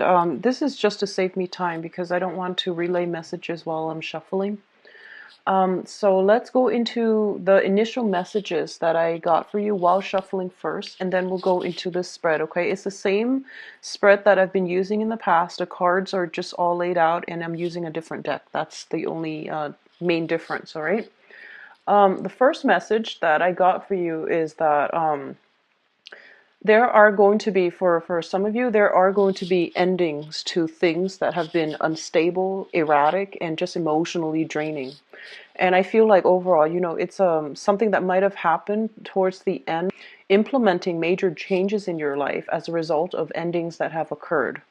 And this is just to save me time because I don't want to relay messages while I'm shuffling. So let's go into the initial messages that I got for you while shuffling first, and then we'll go into this spread, okay? It's the same spread that I've been using in the past. The cards are just all laid out, and I'm using a different deck. That's the only main difference, all right? The first message that I got for you is that there are going to be, for some of you, there are going to be endings to things that have been unstable, erratic, and just emotionally draining. And I feel like overall, it's something that might have happened towards the end, implementing major changes in your life as a result of endings that have occurred.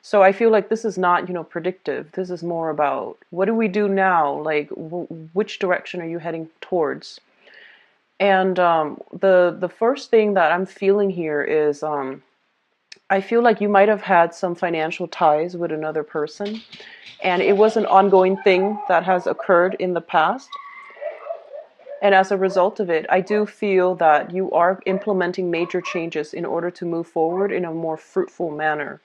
So I feel like this is not, predictive. This is more about what do we do now? Like, which direction are you heading towards? And the first thing that I'm feeling here is I feel like you might have had some financial ties with another person, and it was an ongoing thing that has occurred in the past. And as a result of it, I do feel that you are implementing major changes in order to move forward in a more fruitful manner.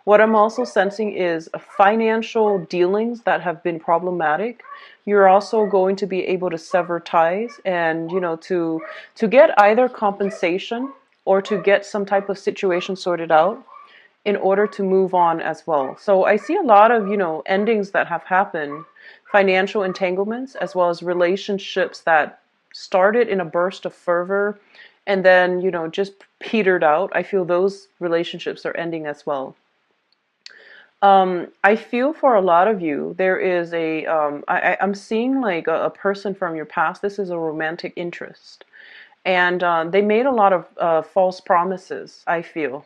What I'm also sensing is financial dealings that have been problematic. You're also going to be able to sever ties and, to get either compensation or to get some type of situation sorted out in order to move on as well. So I see a lot of, endings that have happened, financial entanglements, as well as relationships that started in a burst of fervor and then, just petered out. I feel those relationships are ending as well. I feel for a lot of you, there is I'm seeing like a person from your past. This is a romantic interest. And they made a lot of false promises, I feel.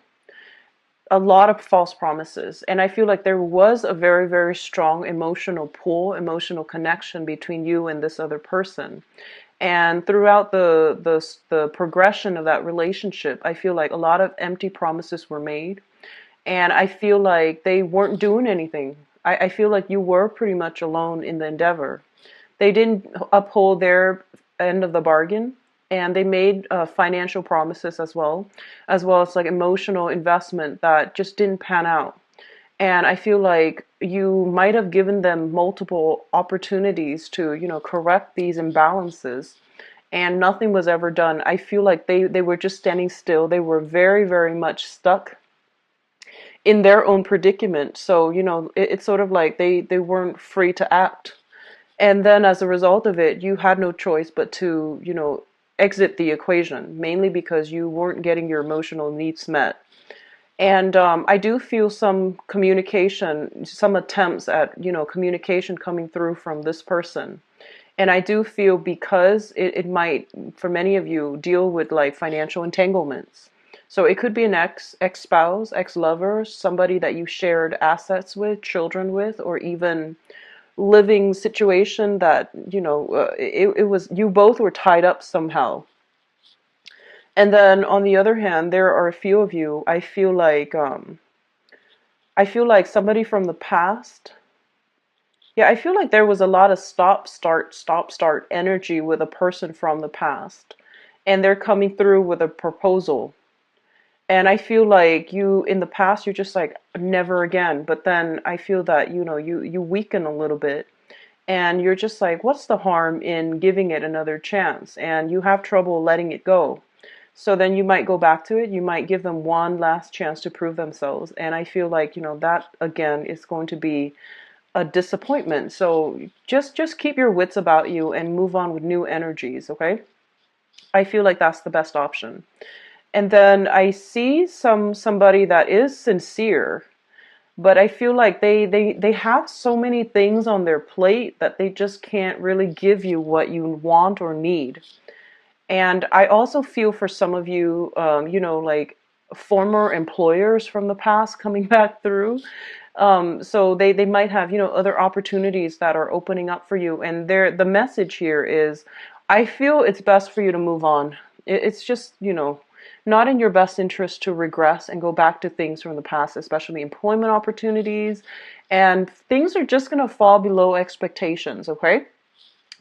A lot of false promises. And I feel like there was a very, very strong emotional pull, emotional connection between you and this other person. And throughout the progression of that relationship, I feel like a lot of empty promises were made. And I feel like they weren't doing anything. I feel like you were pretty much alone in the endeavor. They didn't uphold their end of the bargain, and they made financial promises as well as like emotional investment that just didn't pan out. And I feel like you might have given them multiple opportunities to, correct these imbalances, and nothing was ever done. I feel like they were just standing still. They were very, very much stuck in their own predicament. So, it's sort of like they weren't free to act. And then as a result of it, you had no choice but to, exit the equation, mainly because you weren't getting your emotional needs met. And I do feel some communication, some attempts at, communication coming through from this person. And I do feel because it might, for many of you, deal with like financial entanglements. So it could be an ex-spouse, ex-lover, somebody that you shared assets with, children with, or even living situation that, it was, you both were tied up somehow. And then on the other hand, there are a few of you, I feel like somebody from the past. Yeah, I feel like there was a lot of stop, start energy with a person from the past. And they're coming through with a proposal. And I feel like you, in the past, you're just like, never again. But then I feel that, you weaken a little bit. And you're just like, what's the harm in giving it another chance? And you have trouble letting it go. So then you might go back to it. You might give them one last chance to prove themselves. And I feel like, that again is going to be a disappointment. So just keep your wits about you and move on with new energies, okay? I feel like that's the best option. And then I see somebody that is sincere, but I feel like they have so many things on their plate that they just can't really give you what you want or need. And I also feel for some of you, like former employers from the past coming back through. So they might have, other opportunities that are opening up for you. And the message here is, I feel it's best for you to move on. It's just, not in your best interest to regress and go back to things from the past, especially employment opportunities. And things are just going to fall below expectations, okay?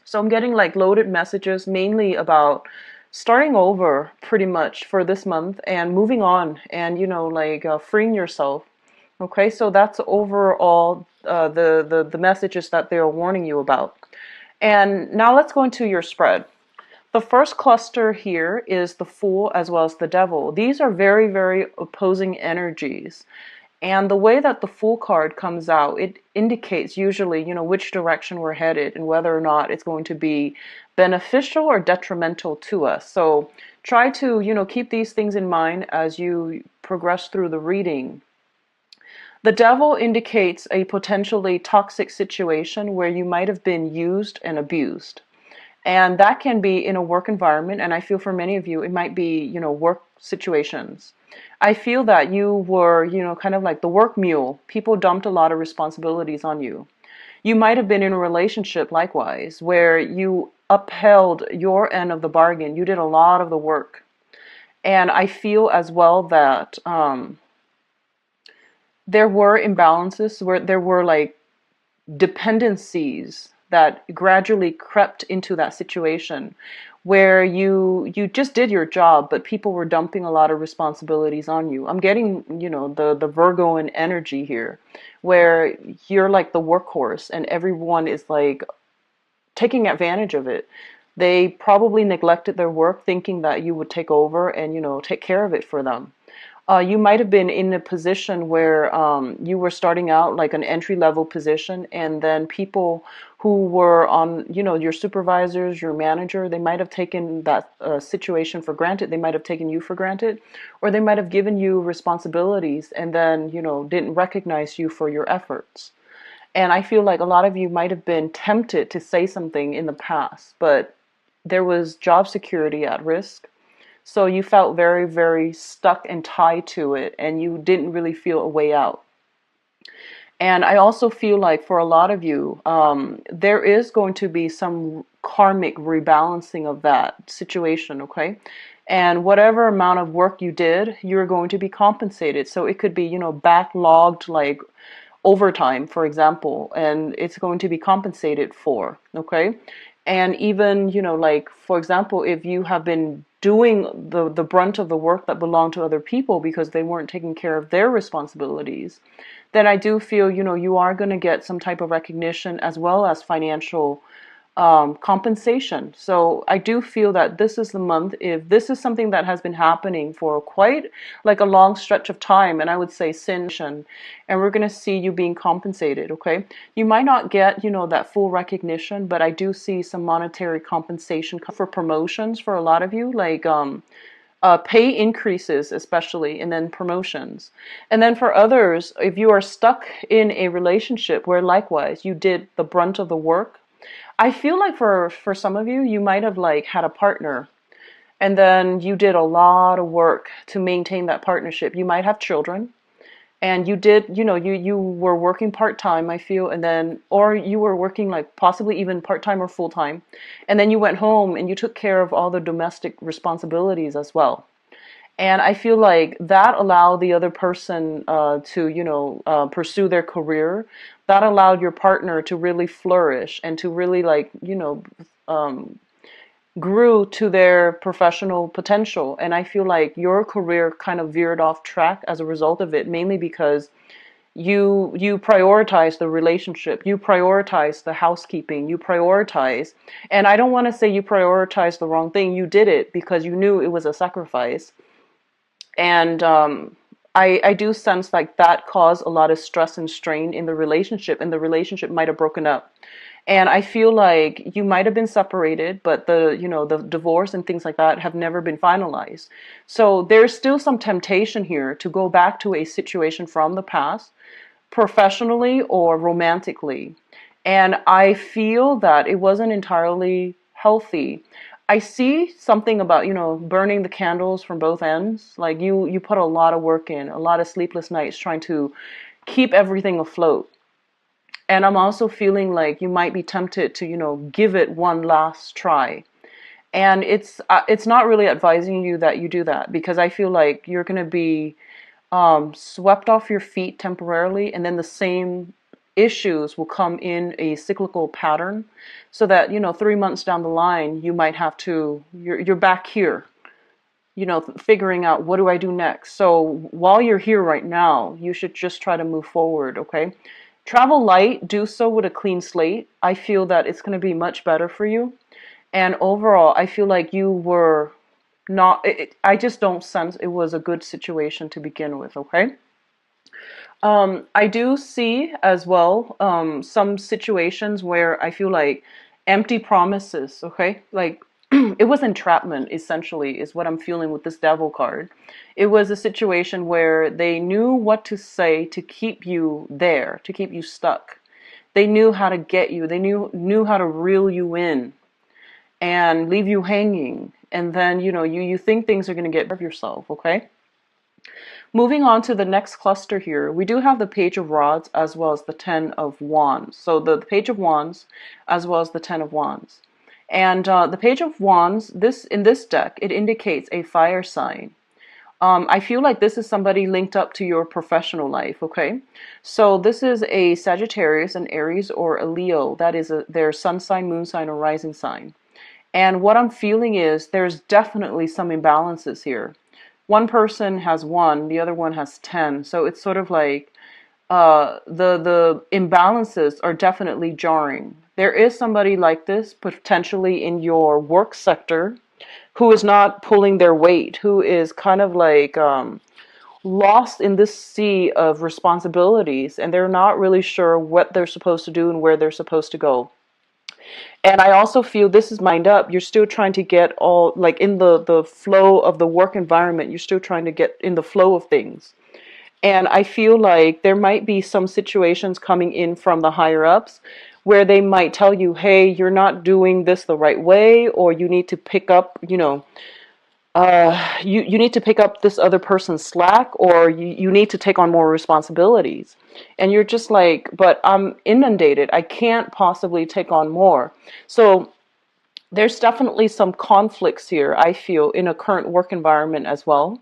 So I'm getting like loaded messages mainly about starting over pretty much for this month and moving on and, like freeing yourself, Okay, so that's overall the messages that they're warning you about. And now let's go into your spread. The first cluster here is the Fool as well as the Devil. These are very, very opposing energies. And the way that the Fool card comes out, it indicates usually, which direction we're headed and whether or not it's going to be beneficial or detrimental to us. So try to, keep these things in mind as you progress through the reading. The Devil indicates a potentially toxic situation where you might have been used and abused. And that can be in a work environment, and I feel for many of you, it might be, work situations. I feel that you were, kind of like the work mule. People dumped a lot of responsibilities on you. You might have been in a relationship likewise, where you upheld your end of the bargain. You did a lot of the work. And I feel as well that there were imbalances, where there were like dependencies that gradually crept into that situation where you just did your job, but people were dumping a lot of responsibilities on you. I'm getting, the Virgoan energy here, where you're like the workhorse and everyone is like taking advantage of it. They probably neglected their work thinking that you would take over and, take care of it for them. You might have been in a position where you were starting out like an entry level position, and then people who were on, your supervisors, your manager, they might have taken that situation for granted. They might have taken you for granted, or they might have given you responsibilities and then, didn't recognize you for your efforts. And I feel like a lot of you might have been tempted to say something in the past, but there was job security at risk. So you felt very, very stuck and tied to it, and you didn't really feel a way out. And I also feel like for a lot of you, there is going to be some karmic rebalancing of that situation, okay? And whatever amount of work you did, you're going to be compensated. So it could be, backlogged like overtime, for example, and it's going to be compensated for, okay? And even, like, for example, if you have been doing the brunt of the work that belonged to other people because they weren't taking care of their responsibilities, then I do feel, you are going to get some type of recognition as well as financial compensation. So I do feel that this is the month, if this is something that has been happening for quite like a long stretch of time, and I would say since, and we're going to see you being compensated, okay? You might not get, that full recognition, but I do see some monetary compensation for promotions for a lot of you, like pay increases especially, and then promotions. And then for others, if you are stuck in a relationship where likewise you did the brunt of the work, I feel like for some of you, you might have like had a partner and then you did a lot of work to maintain that partnership. You might have children and you did, you were working part-time, I feel, and then, or you were working like possibly even part-time or full-time. And then you went home and you took care of all the domestic responsibilities as well. And I feel like that allowed the other person to, pursue their career. That allowed your partner to really flourish and to really like, grew to their professional potential. And I feel like your career kind of veered off track as a result of it, mainly because you prioritize the relationship, you prioritize the housekeeping, you prioritize, and I don't want to say you prioritized the wrong thing. You did it because you knew it was a sacrifice. And I do sense like that caused a lot of stress and strain in the relationship, and the relationship might have broken up. And I feel like you might have been separated, but the divorce and things like that have never been finalized. So there's still some temptation here to go back to a situation from the past, professionally or romantically. And I feel that it wasn't entirely healthy. I see something about, burning the candles from both ends. Like you put a lot of work in, a lot of sleepless nights trying to keep everything afloat. And I'm also feeling like you might be tempted to, give it one last try. And it's not really advising you that you do that, because I feel like you're going to be swept off your feet temporarily, and then the same issues will come in a cyclical pattern, so that 3 months down the line you might have to you're back here figuring out what do I do next. So while you're here right now, you should just try to move forward, okay? Travel light, do so with a clean slate. I feel that it's going to be much better for you. And overall, I feel like you were not, I just don't sense it was a good situation to begin with, okay? I do see as well some situations where I feel like empty promises, okay? Like it was entrapment, essentially, is what I'm feeling with this devil card. It was a situation where they knew what to say to keep you there, to keep you stuck. They knew how to get you. They knew how to reel you in and leave you hanging. And then, you think things are going to get rid of yourself, okay? Moving on to the next cluster here, we do have the Page of Rods as well as the Ten of Wands. So the Page of Wands as well as the Ten of Wands. And the Page of Wands, in this deck, it indicates a fire sign. I feel like this is somebody linked up to your professional life, okay? So this is a Sagittarius, an Aries, or a Leo. That is their sun sign, moon sign, or rising sign. And what I'm feeling is there's definitely some imbalances here. One person has 1, the other one has 10. So it's sort of like the imbalances are definitely jarring. There is somebody like this potentially in your work sector who is not pulling their weight, who is kind of like lost in this sea of responsibilities, and they're not really sure what they're supposed to do and where they're supposed to go. And I also feel this is mind up. You're still trying to get all, like in the flow of the work environment, you're still trying to get in the flow of things. And I feel like there might be some situations coming in from the higher ups where they might tell you, hey, you're not doing this the right way, or you need to pick up, you need to pick up this other person's slack, or you need to take on more responsibilities. And you're just like, but I'm inundated. I can't possibly take on more. So there's definitely some conflicts here, I feel, in a current work environment as well.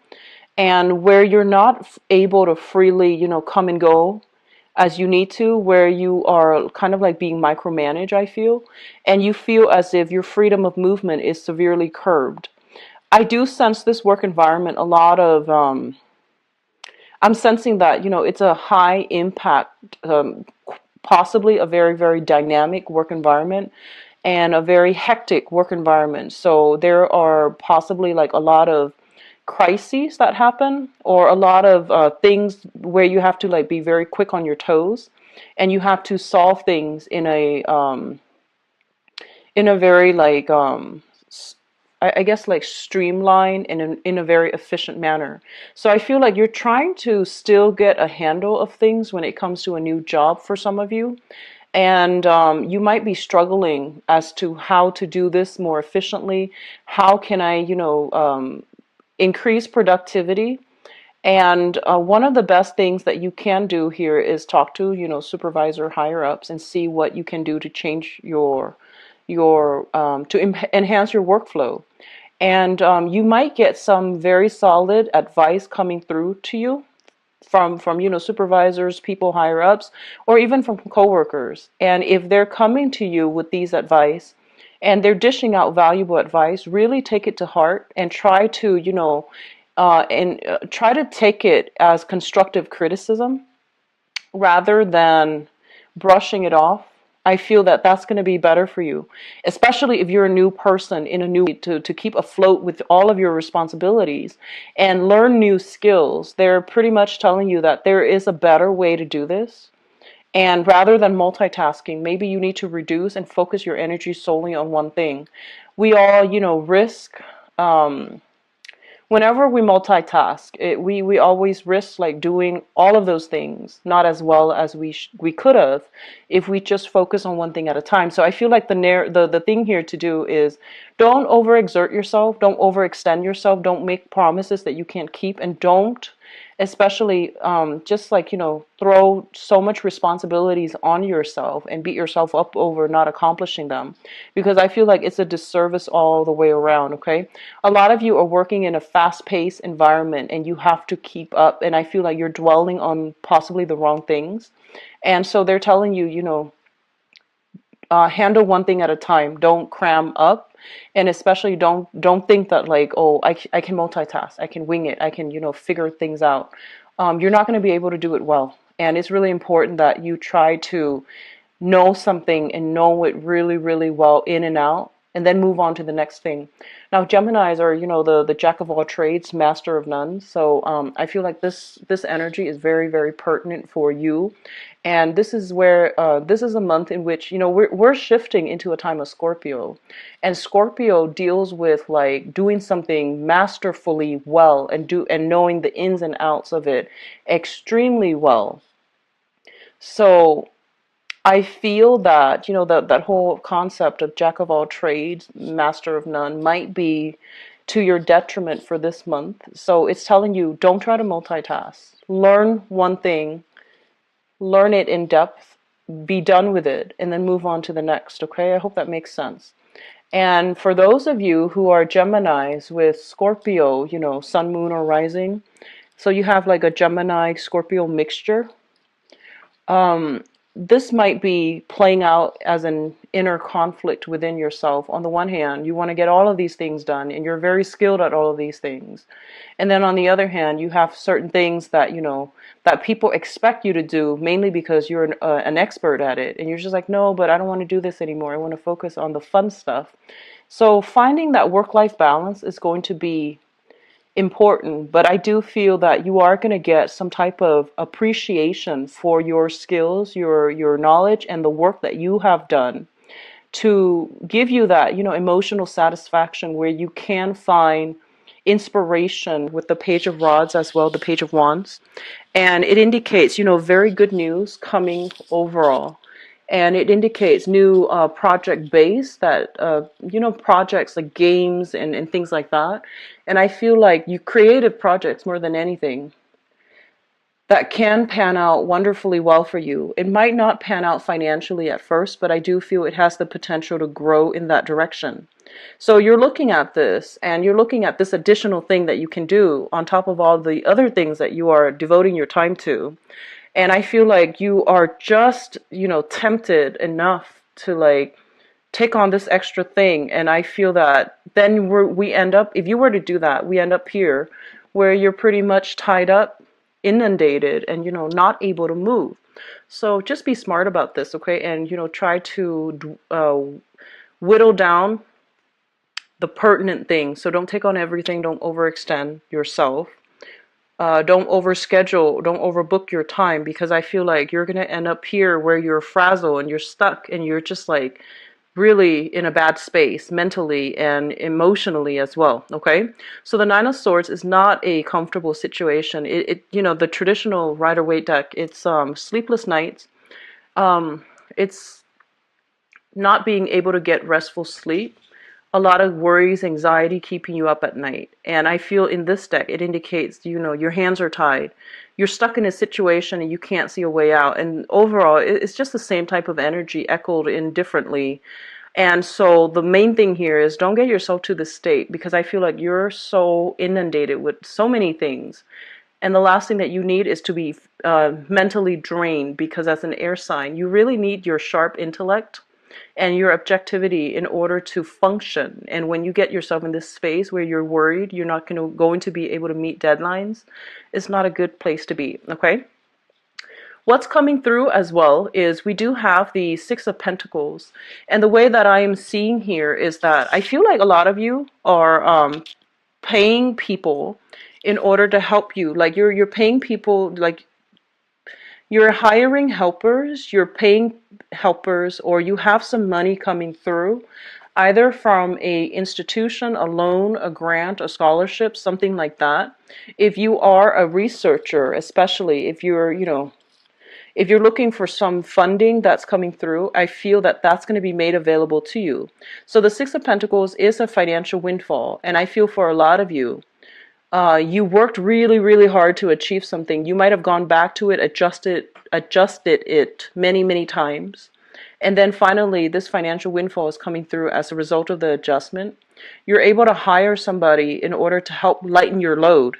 And where you're not able to freely, come and go as you need to, where you are kind of like being micromanaged, I feel. And you feel as if your freedom of movement is severely curbed. I do sense this work environment a lot of, I'm sensing that, it's a high impact, possibly a very, very dynamic work environment and a very hectic work environment. So there are possibly like a lot of crises that happen, or a lot of things where you have to like be very quick on your toes, and you have to solve things in a very like I guess like streamlined and in a very efficient manner. So I feel like you're trying to still get a handle of things when it comes to a new job for some of you. And you might be struggling as to how to do this more efficiently. How can I, increase productivity? And one of the best things that you can do here is talk to, supervisor higher ups and see what you can do to change enhance your workflow. And you might get some very solid advice coming through to you from supervisors, people higher ups, or even from coworkers. And if they're coming to you with these advice and they're dishing out valuable advice, really take it to heart and try to try to take it as constructive criticism rather than brushing it off. I feel that that's going to be better for you, especially if you're a new person in a new to keep afloat with all of your responsibilities and learn new skills. They're pretty much telling you that there is a better way to do this. And rather than multitasking, maybe you need to reduce and focus your energy solely on one thing. We all, risk whenever we multitask, we always risk like doing all of those things not as well as we could have if we just focus on one thing at a time. So I feel like the thing here to do is don't overexert yourself, don't overextend yourself, don't make promises that you can't keep, and don't especially just like throw so much responsibilities on yourself and beat yourself up over not accomplishing them, because I feel like it's a disservice all the way around. Okay, a lot of you are working in a fast-paced environment and you have to keep up, and I feel like you're dwelling on possibly the wrong things, and so they're telling you, you know, handle one thing at a time. Don't cram up, and especially don't think that like, oh, I can multitask, I can wing it, I can, figure things out. You're not going to be able to do it well, and it's really important that you try to know something and know it really, really well in and out, and then move on to the next thing. Now, Geminis are, the jack of all trades, master of none. So I feel like this energy is very, very pertinent for you. And this is where this is a month in which, we're shifting into a time of Scorpio. And Scorpio deals with like doing something masterfully well and knowing the ins and outs of it extremely well. So I feel that, that whole concept of jack of all trades, master of none might be to your detriment for this month. So it's telling you, don't try to multitask. Learn one thing, learn it in depth, be done with it, and then move on to the next. Okay? I hope that makes sense. And for those of you who are Geminis with Scorpio, sun, moon, or rising, so you have like a Gemini Scorpio mixture. This might be playing out as an inner conflict within yourself. On the one hand, you want to get all of these things done, and you're very skilled at all of these things. And then on the other hand, you have certain things that, that people expect you to do, mainly because you're an expert at it. And you're just like, no, but I don't want to do this anymore. I want to focus on the fun stuff. So finding that work-life balance is going to be important, but I do feel that you are going to get some type of appreciation for your skills, your knowledge, and the work that you have done to give you that, emotional satisfaction where you can find inspiration with the Page of Rods as well, the Page of Wands. And it indicates, very good news coming overall. And it indicates new project base that, projects like games and things like that. And I feel like you creative projects more than anything that can pan out wonderfully well for you. It might not pan out financially at first, but I do feel it has the potential to grow in that direction. So you're looking at this, and you're looking at this additional thing that you can do on top of all the other things that you are devoting your time to. And I feel like you are just, tempted enough to like take on this extra thing. And I feel that then we end up, if you were to do that, we end up here where you're pretty much tied up, inundated, and, not able to move. So just be smart about this, okay? And, try to whittle down the pertinent things. So don't take on everything. Don't overextend yourself. Don't overschedule, don't overbook your time, because I feel like you're going to end up here where you're frazzled and you're stuck and you're just like really in a bad space mentally and emotionally as well. Okay. So the Nine of Swords is not a comfortable situation. The traditional Rider-Waite deck, it's sleepless nights. It's not being able to get restful sleep. A lot of worries, anxiety keeping you up at night. And I feel in this deck, it indicates, your hands are tied. You're stuck in a situation and you can't see a way out. And overall, it's just the same type of energy echoed in differently. And so the main thing here is don't get yourself to this state, because I feel like you're so inundated with so many things. And the last thing that you need is to be mentally drained, because as an air sign, you really need your sharp intellect and your objectivity in order to function. And when you get yourself in this space where you're worried you're not going to be able to meet deadlines, it's not a good place to be. Okay. What's coming through as well is we do have the Six of Pentacles. And the way that I am seeing here is that I feel like a lot of you are paying people in order to help you. Like you're paying people, like you're hiring helpers, you're paying helpers, or you have some money coming through, either from a institution, a loan, a grant, a scholarship, something like that. If you are a researcher, especially if you're, if you're looking for some funding that's coming through, I feel that that's going to be made available to you. So the Six of Pentacles is a financial windfall, and I feel for a lot of you, you worked really, really hard to achieve something. You might have gone back to it, adjusted it many, many times. And then finally, this financial windfall is coming through as a result of the adjustment. You're able to hire somebody in order to help lighten your load.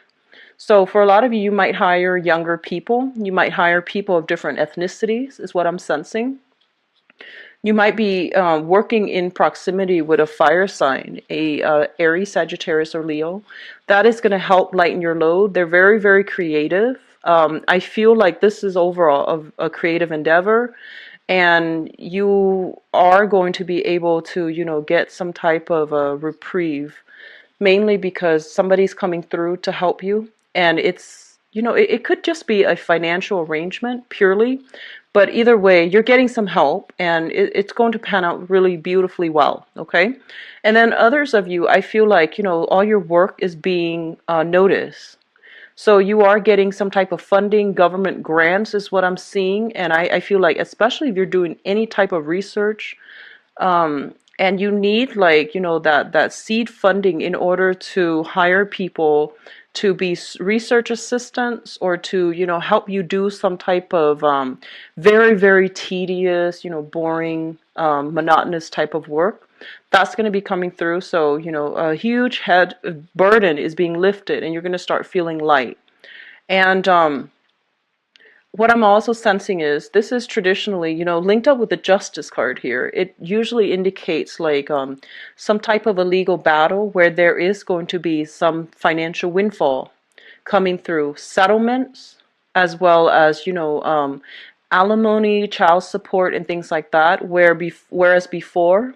So for a lot of you, you might hire younger people. You might hire people of different ethnicities, is what I'm sensing. You might be working in proximity with a fire sign, a Aries, Sagittarius, or Leo. That is going to help lighten your load. They're very, very creative. I feel like this is overall a creative endeavor, and you are going to be able to, get some type of a reprieve, mainly because somebody's coming through to help you. And it's, it could just be a financial arrangement purely, but either way, you're getting some help, and it's going to pan out really beautifully well, okay? And then others of you, I feel like, all your work is being noticed. So you are getting some type of funding, government grants is what I'm seeing. And I feel like, especially if you're doing any type of research, and you need, like, that seed funding in order to hire people to be research assistants, or to, help you do some type of very, very tedious, boring, monotonous type of work. That's going to be coming through. So, a huge head burden is being lifted, and you're going to start feeling light. And what I'm also sensing is this is traditionally, linked up with the Justice card here. It usually indicates like some type of a legal battle where there is going to be some financial windfall coming through, settlements, as well as, alimony, child support, and things like that. Whereas before,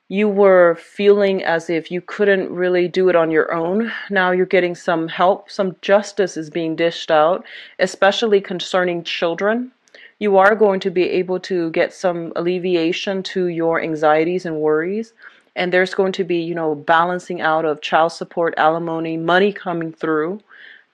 you were feeling as if you couldn't really do it on your own. Now you're getting some help. Some justice is being dished out, especially concerning children. You are going to be able to get some alleviation to your anxieties and worries. And there's going to be, balancing out of child support, alimony, money coming through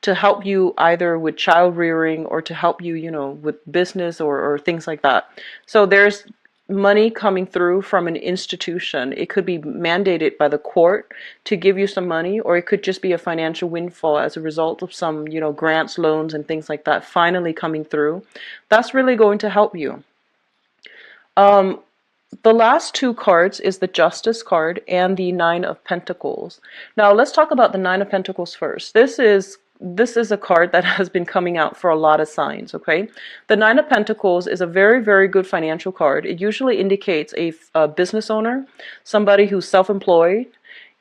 to help you either with child rearing, or to help you, with business, or things like that. So there's money coming through from an institution. It could be mandated by the court to give you some money, or it could just be a financial windfall as a result of some, grants, loans, and things like that finally coming through. That's really going to help you. The last two cards is the Justice card and the Nine of Pentacles. Now let's talk about the Nine of Pentacles first. This is a card that has been coming out for a lot of signs, okay? The Nine of Pentacles is a very, very good financial card. It usually indicates a business owner, somebody who's self-employed.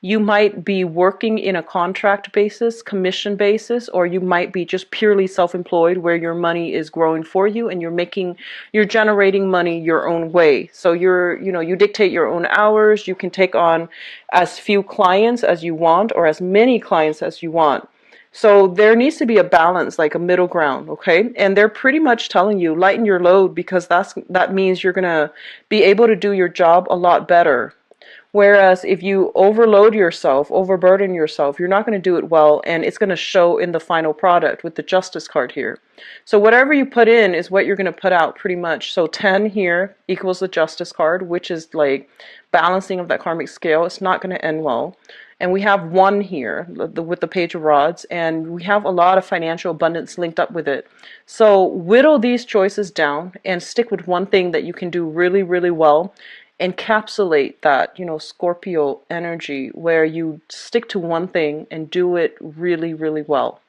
You might be working in a contract basis, commission basis, or you might be just purely self-employed where your money is growing for you and you're generating money your own way. So you dictate your own hours. You can take on as few clients as you want, or as many clients as you want. So there needs to be a balance, like a middle ground, okay? And they're pretty much telling you, lighten your load, because that means you're going to be able to do your job a lot better. Whereas if you overload yourself, overburden yourself, you're not going to do it well, and it's going to show in the final product with the Justice card here. So whatever you put in is what you're going to put out, pretty much. So 10 here equals the Justice card, which is like balancing of that karmic scale. It's not going to end well. And we have 1 here with the Page of Rods, and we have a lot of financial abundance linked up with it. So whittle these choices down and stick with one thing that you can do really, really well. Encapsulate that, Scorpio energy, where you stick to one thing and do it really, really well.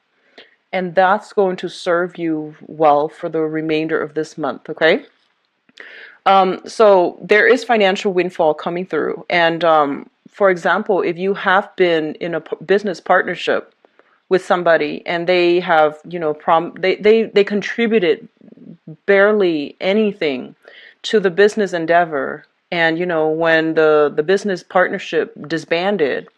And that's going to serve you well for the remainder of this month, okay? So there is financial windfall coming through. And for example, if you have been in a business partnership with somebody and they have, they contributed barely anything to the business endeavor, and when the business partnership disbanded,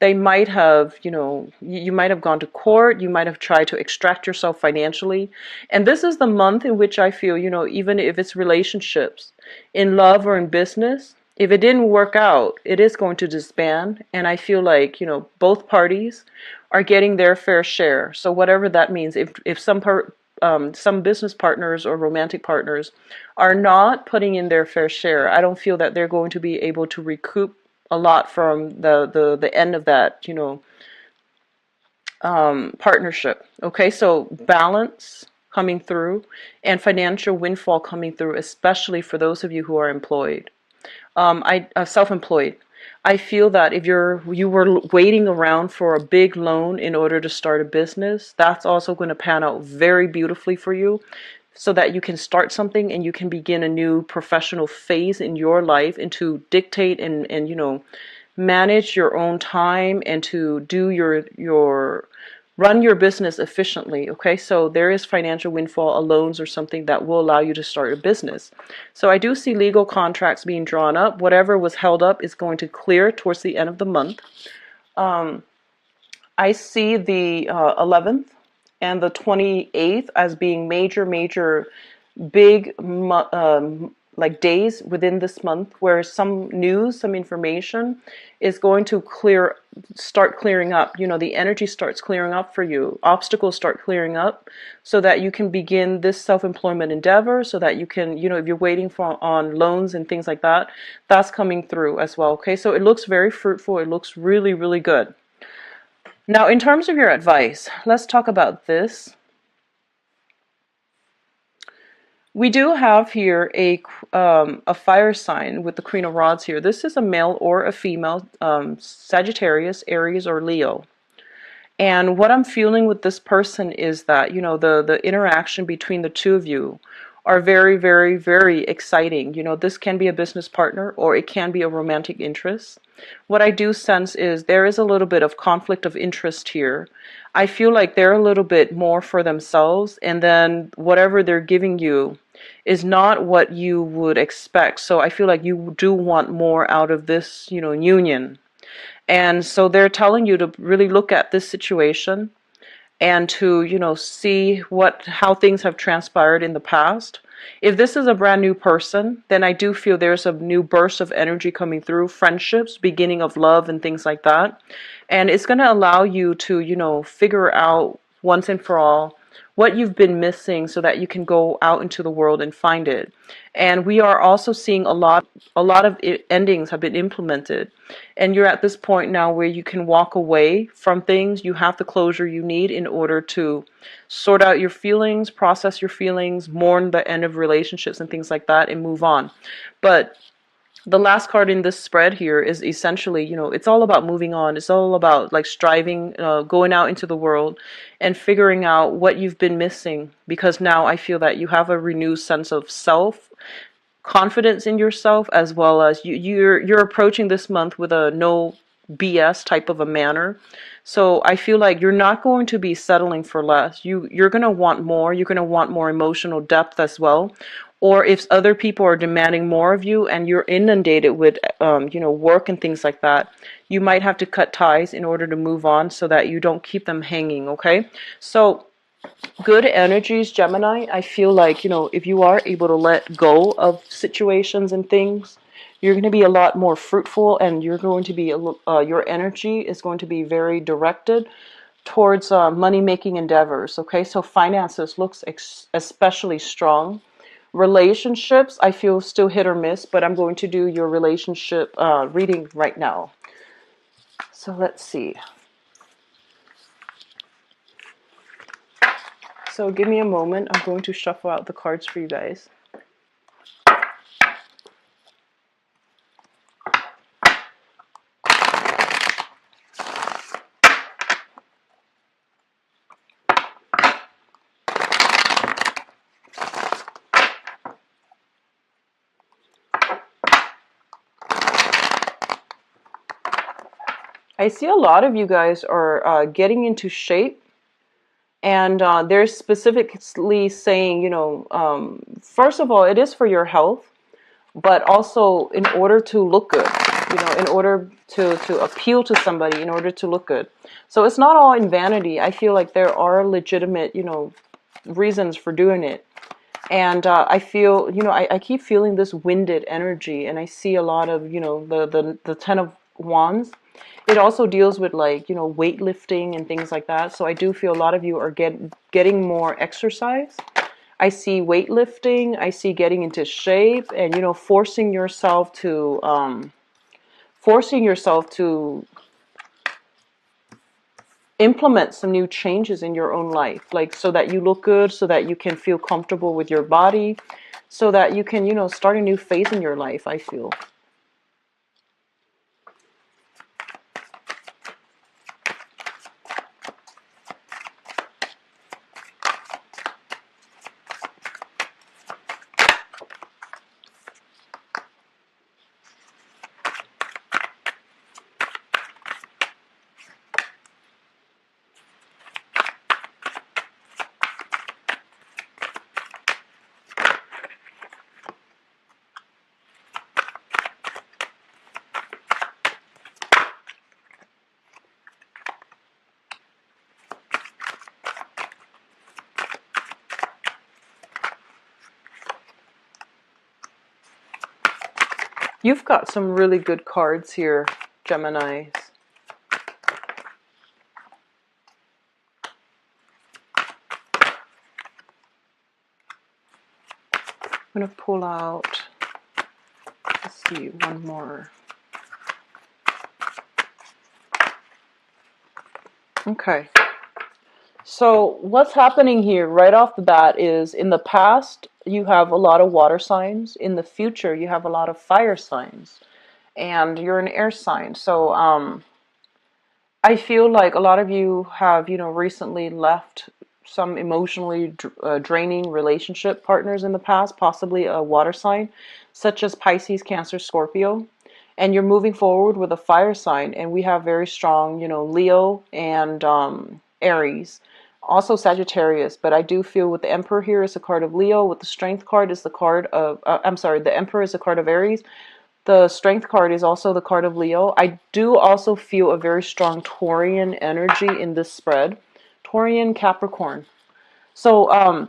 they might have, you might have gone to court, you might have tried to extract yourself financially. And this is the month in which I feel, even if it's relationships, in love or in business, if it didn't work out, it is going to disband. And I feel like, both parties are getting their fair share. So whatever that means, if some business partners or romantic partners are not putting in their fair share, I don't feel that they're going to be able to recoup a lot from the end of that, partnership. Okay, so balance coming through and financial windfall coming through, especially for those of you who are employed. Self-employed. I feel that if you were waiting around for a big loan in order to start a business, that's also going to pan out very beautifully for you. so that you can start something and you can begin a new professional phase in your life, and to dictate and manage your own time, and to do your run your business efficiently. Okay, so there is financial windfall, a loans or something that will allow you to start a business. So I do see legal contracts being drawn up. Whatever was held up is going to clear towards the end of the month. I see the 11th and the 28th as being major big like days within this month, where some news, some information is going to start clearing up. The energy starts clearing up for you. Obstacles start clearing up so that you can begin this self-employment endeavor, so that you can, if you're waiting for on loans and things like that, that's coming through as well. Okay, so it looks very fruitful. It looks really good. Now, in terms of your advice, let's talk about this. We do have here a fire sign with the Queen of Rods here. This is a male or a female, Sagittarius, Aries, or Leo. And what I'm feeling with this person is that, the interaction between the two of you are very exciting. This can be a business partner, or it can be a romantic interest. What I do sense is there is a little bit of conflict of interest here. I feel like they're a little bit more for themselves, and then whatever they're giving you is not what you would expect. So I feel like you do want more out of this, union. And so they're telling you to really look at this situation and to, see how things have transpired in the past. If this is a brand new person, then I do feel there's a new burst of energy coming through, friendships, beginning of love and things like that. And it's going to allow you to, figure out once and for all what you've been missing, so that you can go out into the world and find it. And we are also seeing a lot of endings have been implemented. And you're at this point now where you can walk away from things. You have the closure you need in order to sort out your feelings, process your feelings, mourn the end of relationships and things like that, and move on. But the last card in this spread here is essentially, it's all about moving on. It's all about like striving, going out into the world and figuring out what you've been missing. Because now I feel that you have a renewed sense of self, confidence in yourself, as well as you're approaching this month with a no BS type of a manner. So I feel like you're not going to be settling for less. You're going to want more. You're going to want more emotional depth as well. Or if other people are demanding more of you and you're inundated with, work and things like that, you might have to cut ties in order to move on, so that you don't keep them hanging, okay? So good energies, Gemini. I feel like, if you are able to let go of situations and things, you're going to be a lot more fruitful, and you're going to be, your energy is going to be very directed towards money-making endeavors, okay? So finances looks especially strong. Relationships, I feel still hit or miss, but I'm going to do your relationship reading right now. So let's see. So give me a moment. I'm going to shuffle out the cards for you guys. I see a lot of you guys are getting into shape, and they're specifically saying, first of all, it is for your health, but also in order to look good, in order to appeal to somebody, in order to look good. So it's not all in vanity. I feel like there are legitimate, reasons for doing it. And I feel, I keep feeling this winded energy, and I see a lot of, the Ten of Wands. It also deals with like, weightlifting and things like that. So I do feel a lot of you are getting more exercise. I see weightlifting. I see getting into shape, and, forcing yourself to implement some new changes in your own life, like so that you look good, so that you can feel comfortable with your body, so that you can, start a new phase in your life, I feel. You've got some really good cards here, Geminis. I'm going to pull out, let's see, one more. Okay. So what's happening here right off the bat is in the past, you have a lot of water signs. In the future, you have a lot of fire signs. And you're an air sign. So I feel like a lot of you have, recently left some emotionally draining relationship partners in the past, possibly a water sign, such as Pisces, Cancer, Scorpio. And you're moving forward with a fire sign. And we have very strong, Leo and Aries. Also Sagittarius, but I do feel with the Emperor here is a card of Leo. With the Strength card is the card of, the Emperor is a card of Aries. The Strength card is also the card of Leo. I do also feel a very strong Taurian energy in this spread. Taurian Capricorn. So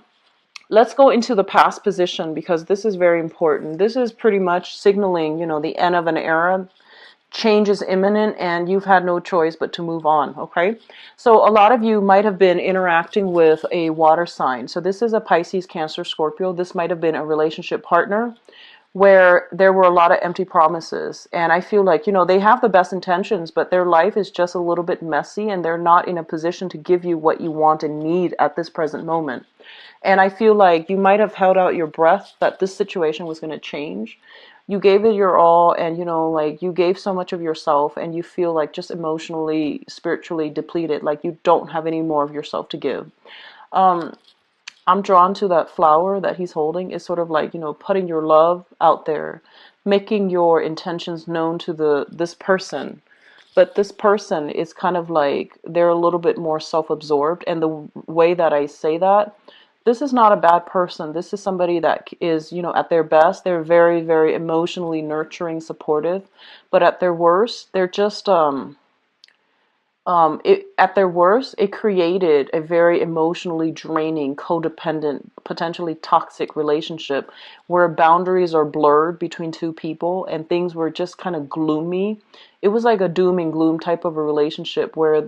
let's go into the past position because this is very important. This is pretty much signaling, the end of an era. Change is imminent and you've had no choice but to move on, okay? So a lot of you might have been interacting with a water sign. So this is a Pisces, Cancer, Scorpio. This might have been a relationship partner where there were a lot of empty promises. And I feel like, they have the best intentions, but their life is just a little bit messy and they're not in a position to give you what you want and need at this present moment. And I feel like you might have held out your breath that this situation was going to change. You gave it your all and, you gave so much of yourself and you feel like just emotionally, spiritually depleted, like you don't have any more of yourself to give. I'm drawn to that flower that he's holding. It's sort of like, putting your love out there, making your intentions known to this person. But this person is kind of like, they're a little bit more self-absorbed. And the way that I say that, this is not a bad person. This is somebody that is, at their best, they're very, very emotionally nurturing, supportive. But at their worst, they're just, at their worst, it created a very emotionally draining, codependent, potentially toxic relationship where boundaries are blurred between two people and things were just kind of gloomy. It was like a doom and gloom type of a relationship where,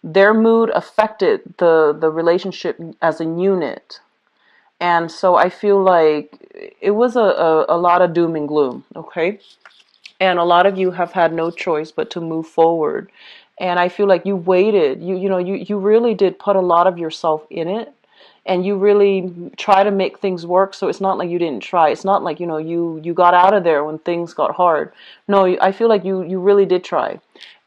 their mood affected the relationship as a unit. And so I feel like it was a lot of doom and gloom, okay? And a lot of you have had no choice but to move forward. And I feel like you waited. You really did put a lot of yourself in it. And you really try to make things work. So it's not like you didn't try. It's not like, you got out of there when things got hard. No, I feel like you really did try.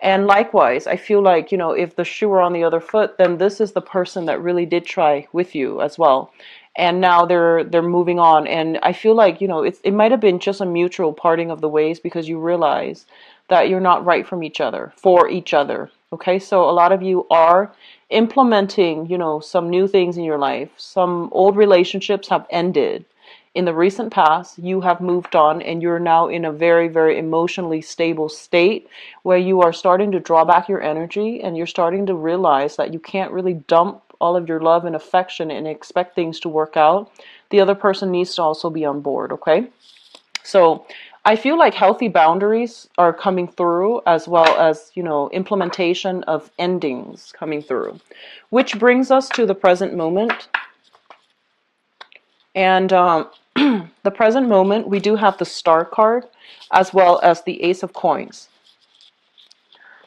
And likewise, I feel like, if the shoe were on the other foot, then this is the person that really did try with you as well. And now they're moving on. And I feel like, it might have been just a mutual parting of the ways because you realize that you're not right from each other, for each other. Okay, so a lot of you are implementing, some new things in your life. Some old relationships have ended. In the recent past, you have moved on and you're now in a very, very emotionally stable state where you are starting to draw back your energy and you're starting to realize that you can't really dump all of your love and affection and expect things to work out. The other person needs to also be on board, okay? So I feel like healthy boundaries are coming through as well as, implementation of endings coming through, which brings us to the present moment. And the present moment, we do have the Star card as well as the Ace of Coins.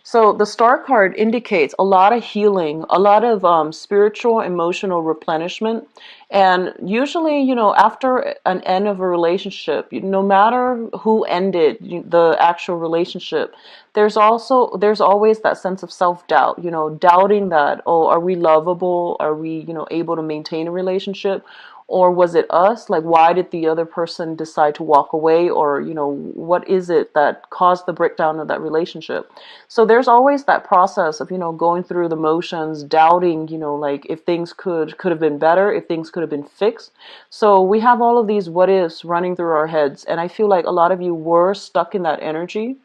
So the Star card indicates a lot of healing, a lot of spiritual, emotional replenishment. And usually, after an end of a relationship, no matter who ended the actual relationship, there's always that sense of self-doubt, doubting that, oh, are we lovable? Are we, able to maintain a relationship? Or was it us? Like, why did the other person decide to walk away? Or, what is it that caused the breakdown of that relationship? So there's always that process of, going through the motions, doubting, like if things could have been better, if things could have been fixed. So we have all of these what ifs running through our heads. And I feel like a lot of you were stuck in that energy.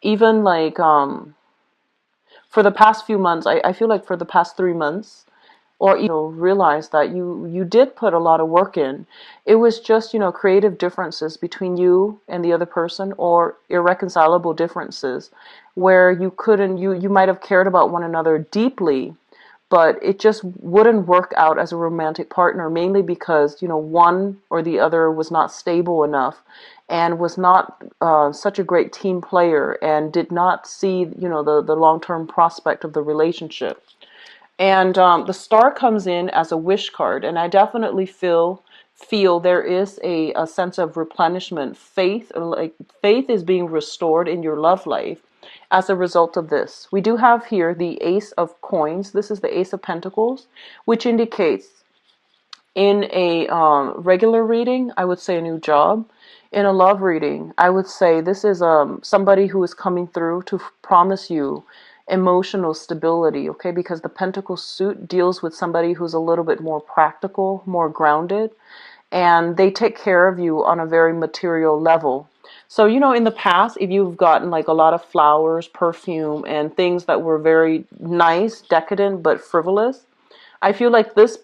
Even like, for the past few months, I feel like for the past 3 months, or realize that you did put a lot of work in. It was just, creative differences between you and the other person, or irreconcilable differences where you couldn't, you might have cared about one another deeply, but it just wouldn't work out as a romantic partner, mainly because, one or the other was not stable enough and was not such a great team player and did not see, the long-term prospect of the relationship. And the star comes in as a wish card, and I definitely feel there is a sense of replenishment. Faith is being restored in your love life as a result of this. We do have here the Ace of Coins. This is the Ace of Pentacles, which indicates in a regular reading, I would say a new job. In a love reading, I would say this is somebody who is coming through to promise you emotional stability, okay? Because the Pentacle suit deals with somebody who's a little bit more practical, more grounded, and they take care of you on a very material level. So, in the past, if you've gotten like a lot of flowers, perfume, and things that were very nice, decadent, but frivolous, I feel like this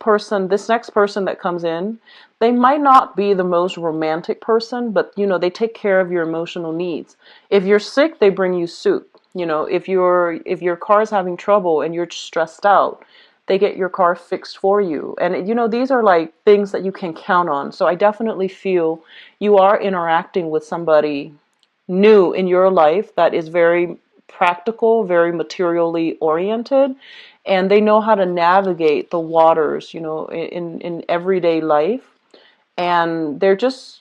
next person that comes in, they might not be the most romantic person, but they take care of your emotional needs. If you're sick, they bring you soup. If your car is having trouble and you're stressed out, they get your car fixed for you. And these are like things that you can count on. So I definitely feel you are interacting with somebody new in your life that is very practical, very materially oriented, and they know how to navigate the waters, in everyday life. And they're just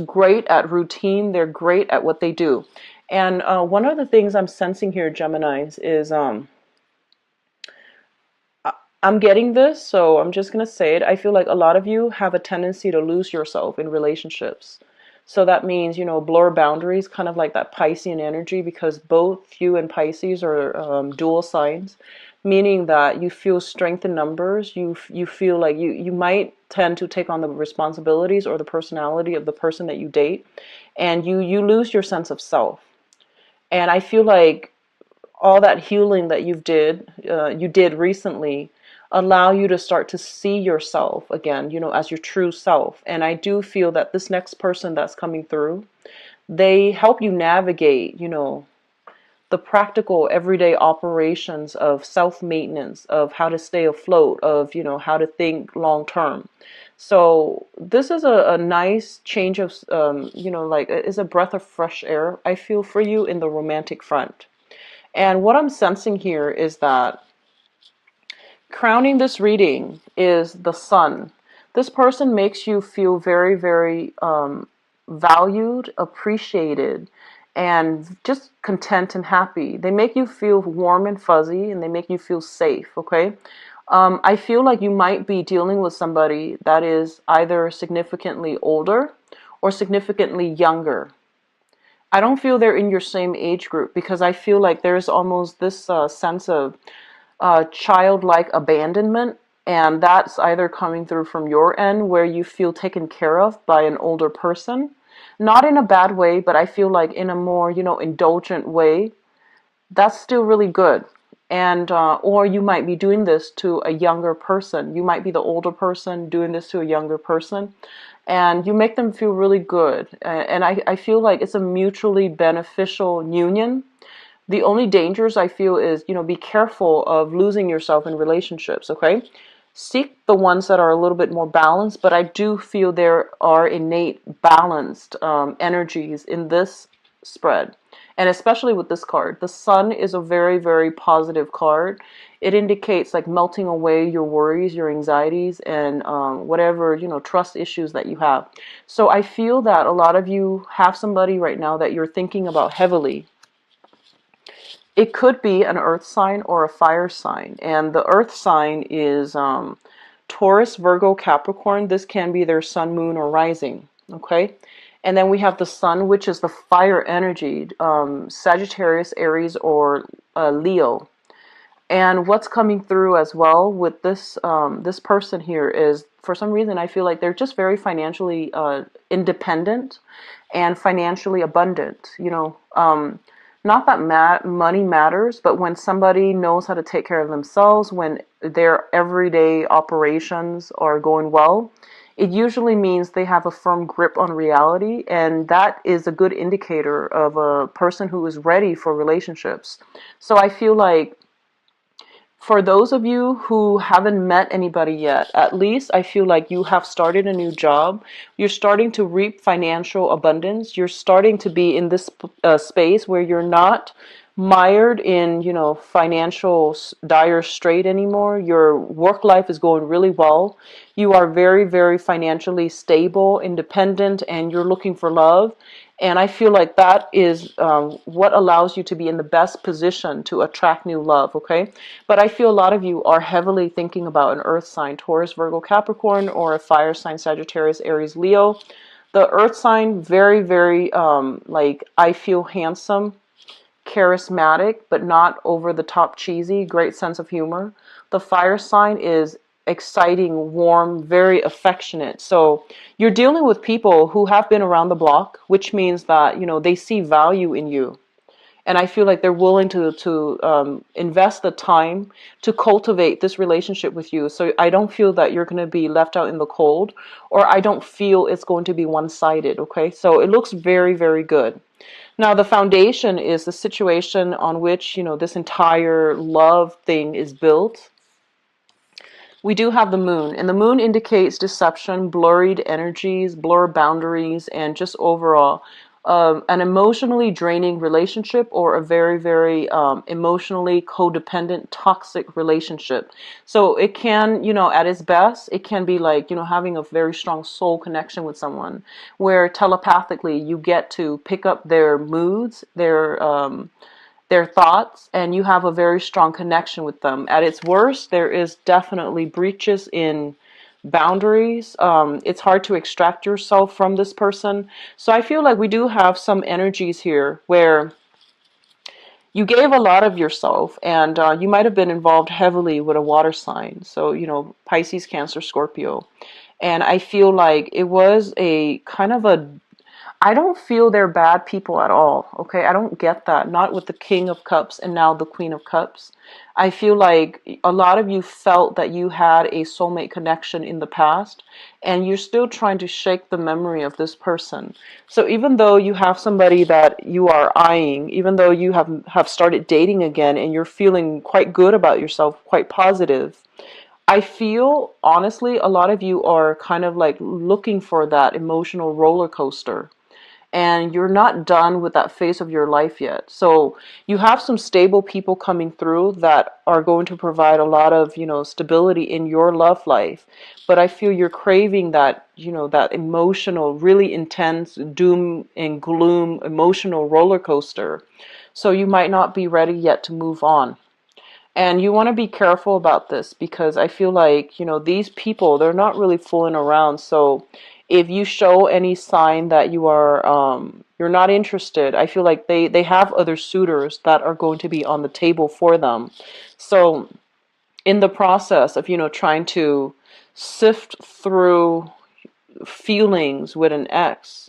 great at routine. They're great at what they do. And one of the things I'm sensing here, Geminis, is I'm getting this, so I'm just going to say it. I feel like a lot of you have a tendency to lose yourself in relationships. So that means, blur boundaries, kind of like that Piscean energy, because both you and Pisces are dual signs, meaning that you feel strength in numbers. You feel like you might tend to take on the responsibilities or the personality of the person that you date, and you lose your sense of self. And I feel like all that healing that you did recently allow you to start to see yourself again, as your true self. And I do feel that this next person that's coming through, they help you navigate, the practical everyday operations of self-maintenance, of how to stay afloat, of, how to think long term. So this is a nice change of, like it's a breath of fresh air, I feel, for you in the romantic front. And what I'm sensing here is that crowning this reading is the Sun. This person makes you feel very, very valued, appreciated, and just content and happy. They make you feel warm and fuzzy, and they make you feel safe, okay? I feel like you might be dealing with somebody that is either significantly older or significantly younger. I don't feel they're in your same age group, because I feel like there's almost this sense of childlike abandonment, and that's either coming through from your end where you feel taken care of by an older person. Not in a bad way, but I feel like in a more, indulgent way. That's still really good. And or you might be doing this to a younger person. You might be the older person doing this to a younger person, and you make them feel really good. And I feel like it's a mutually beneficial union. The only dangers I feel is, be careful of losing yourself in relationships, okay? Seek the ones that are a little bit more balanced, but I do feel there are innate balanced energies in this spread. And especially with this card, the Sun is a very, very positive card. It indicates like melting away your worries, your anxieties, and whatever, trust issues that you have. So I feel that a lot of you have somebody right now that you're thinking about heavily. It could be an earth sign or a fire sign. And the earth sign is Taurus, Virgo, Capricorn. This can be their sun, moon, or rising. Okay. And then we have the sun, which is the fire energy, Sagittarius, Aries, or Leo. And what's coming through as well with this person here is, for some reason, I feel like they're just very financially independent and financially abundant. Not that money matters, but when somebody knows how to take care of themselves, when their everyday operations are going well, it usually means they have a firm grip on reality, and that is a good indicator of a person who is ready for relationships. So I feel like for those of you who haven't met anybody yet, at least I feel like you have started a new job. You're starting to reap financial abundance. You're starting to be in this space where you're not mired in, financial dire strait anymore. Your work life is going really well. You are very, very financially stable, independent, and you're looking for love. And I feel like that is what allows you to be in the best position to attract new love, okay? But I feel a lot of you are heavily thinking about an earth sign, Taurus, Virgo, Capricorn, or a fire sign, Sagittarius, Aries, Leo. The earth sign, very, very, I feel handsome, charismatic, but not over the top cheesy, great sense of humor. The fire sign is exciting, warm, very affectionate. So you're dealing with people who have been around the block, which means that, they see value in you. And I feel like they're willing to invest the time to cultivate this relationship with you. So I don't feel that you're going to be left out in the cold, or I don't feel it's going to be one-sided, okay? So it looks very, very good. Now, the foundation is the situation on which, this entire love thing is built. We do have the moon, and the moon indicates deception, blurred energies, blurred boundaries, and just overall an emotionally draining relationship, or a very, very emotionally codependent, toxic relationship. So it can, at its best, it can be like, having a very strong soul connection with someone, where telepathically you get to pick up their moods, their thoughts, and you have a very strong connection with them. At its worst, there is definitely breaches in boundaries. It's hard to extract yourself from this person. So I feel like we do have some energies here where you gave a lot of yourself, and you might have been involved heavily with a water sign. So, Pisces, Cancer, Scorpio. And I feel like it was a kind of a I don't feel they're bad people at all, okay? I don't get that. Not with the King of Cups and now the Queen of Cups. I feel like a lot of you felt that you had a soulmate connection in the past, and you're still trying to shake the memory of this person. So even though you have somebody that you are eyeing, even though you have started dating again and you're feeling quite good about yourself, quite positive, I feel, honestly, a lot of you are kind of like looking for that emotional roller coaster, and you're not done with that phase of your life yet. So you have some stable people coming through that are going to provide a lot of, stability in your love life. But I feel you're craving that, that emotional, really intense doom and gloom emotional roller coaster. So you might not be ready yet to move on. And you want to be careful about this, because I feel like, these people, they're not really fooling around. So if you show any sign that you're not interested, I feel like they have other suitors that are going to be on the table for them. So in the process of, trying to sift through feelings with an ex,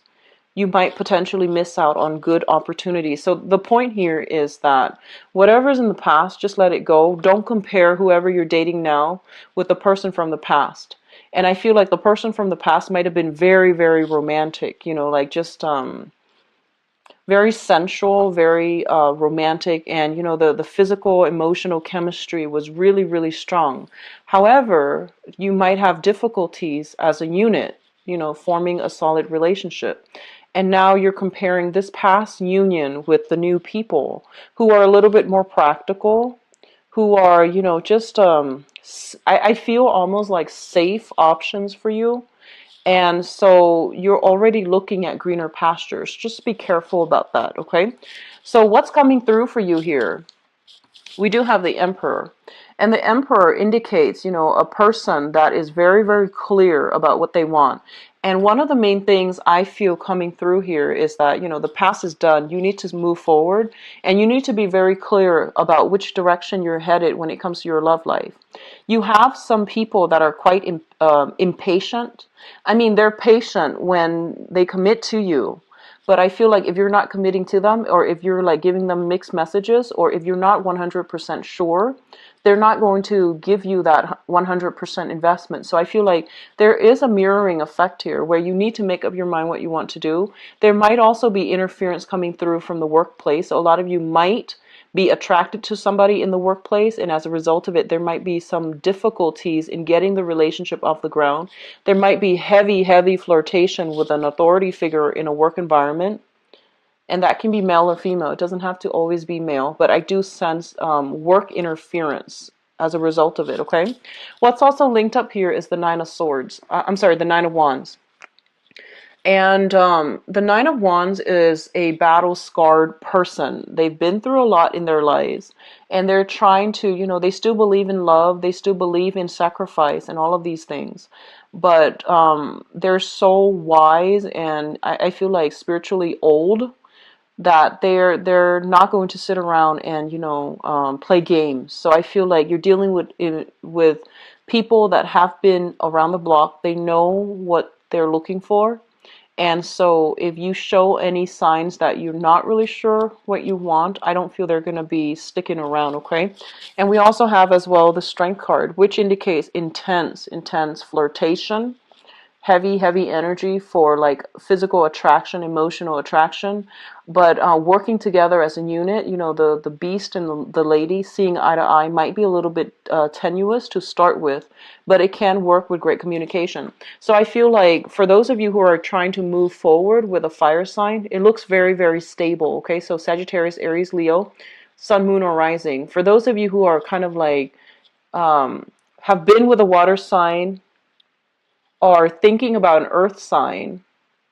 you might potentially miss out on good opportunities. So the point here is that whatever's in the past, just let it go. Don't compare whoever you're dating now with the person from the past. And I feel like the person from the past might have been very, very romantic, like just very sensual, very romantic, and the physical, emotional chemistry was really, really strong. However, you might have difficulties as a unit, forming a solid relationship. And now you're comparing this past union with the new people who are a little bit more practical, who are, just I feel almost like safe options for you. And so you're already looking at greener pastures. Just be careful about that, okay? So what's coming through for you here? We do have the Emperor. And the Emperor indicates, a person that is very, very clear about what they want. And one of the main things I feel coming through here is that, the past is done. You need to move forward, and you need to be very clear about which direction you're headed when it comes to your love life. You have some people that are quite impatient. I mean, they're patient when they commit to you, But I feel like if you're not committing to them, or if you're like giving them mixed messages, or if you're not 100% sure, they're not going to give you that 100% investment. So I feel like there is a mirroring effect here where you need to make up your mind what you want to do. There might also be interference coming through from the workplace. So a lot of you might be attracted to somebody in the workplace, and as a result of it, there might be some difficulties in getting the relationship off the ground. There might be heavy flirtation with an authority figure in a work environment, and that can be male or female. It doesn't have to always be male, but I do sense work interference as a result of it, okay? What's also linked up here is the Nine of Swords. I'm sorry, the Nine of Wands. And the Nine of Wands is a battle-scarred person. They've been through a lot in their lives, and they're trying to, you know, they still believe in love, they still believe in sacrifice and all of these things. But they're so wise, and I feel like spiritually old, that they're not going to sit around and, you know, play games. So I feel like you're dealing with people that have been around the block. They know what they're looking for. And so if you show any signs that you're not really sure what you want, I don't feel they're going to be sticking around, okay? And we also have as well the Strength card, which indicates intense flirtation, heavy energy for like physical attraction, emotional attraction, but working together as a unit. You know, the beast and the lady seeing eye to eye might be a little bit tenuous to start with, but it can work with great communication. So I feel like for those of you who are trying to move forward with a fire sign, it looks very stable, okay? So Sagittarius, Aries, Leo, Sun, Moon, or Rising. For those of you who are kind of like have been with a water sign, are thinking about an earth sign,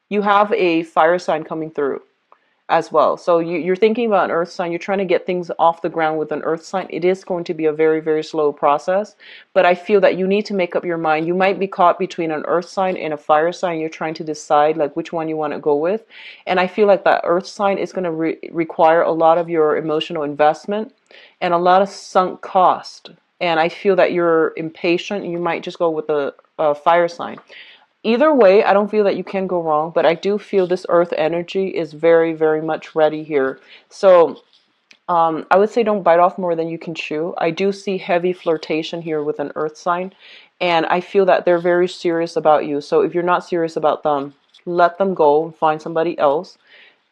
you have a fire sign coming through as well. So you're thinking about an earth sign, you're trying to get things off the ground with an earth sign. It is going to be a very slow process, but I feel that you need to make up your mind. You might be caught between an earth sign and a fire sign. You're trying to decide like which one you want to go with. And I feel like that earth sign is going to require a lot of your emotional investment and a lot of sunk cost. And I feel that you're impatient. You might just go with the fire sign. Either way, I don't feel that you can go wrong, but I do feel this earth energy is very much ready here. So I would say don't bite off more than you can chew. I do see heavy flirtation here with an earth sign, and I feel that they're very serious about you. So if you're not serious about them, let them go and find somebody else.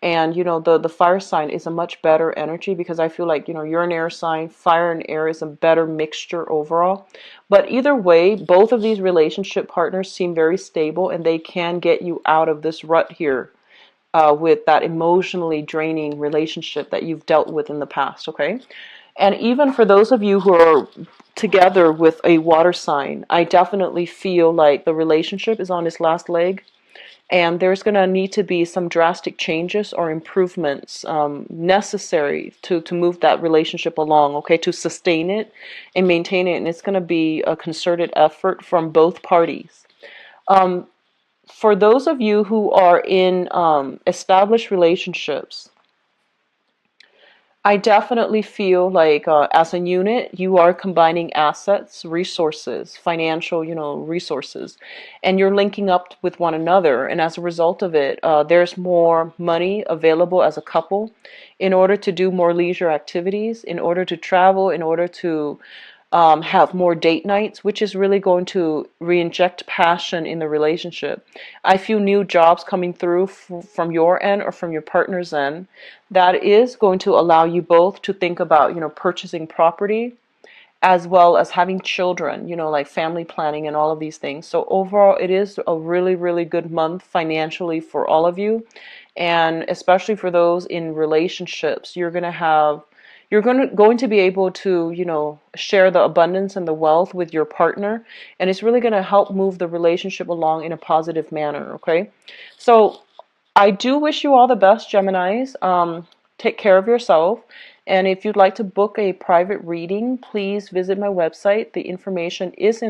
And, you know, the fire sign is a much better energy because I feel like, you know, you're an air sign. Fire and air is a better mixture overall. But either way, both of these relationship partners seem very stable, and they can get you out of this rut here with that emotionally draining relationship that you've dealt with in the past, okay? And even for those of you who are together with a water sign, I definitely feel like the relationship is on its last leg. And there's going to need to be some drastic changes or improvements necessary to move that relationship along, okay, to sustain it and maintain it. And it's going to be a concerted effort from both parties. For those of you who are in established relationships, I definitely feel like as a unit, you are combining assets, resources, financial, you know, resources, and you're linking up with one another. And as a result of it, there's more money available as a couple in order to do more leisure activities, in order to travel, in order to have more date nights, which is really going to re-inject passion in the relationship. I feel new jobs coming through from your end or from your partner's end. That is going to allow you both to think about, you know, purchasing property as well as having children, you know, like family planning and all of these things. So overall, it is a really good month financially for all of you. And especially for those in relationships, going to be able to, you know, share the abundance and the wealth with your partner, and it's really going to help move the relationship along in a positive manner, okay? So I do wish you all the best, Geminis. Take care of yourself, and if you'd like to book a private reading, please visit my website. The information is in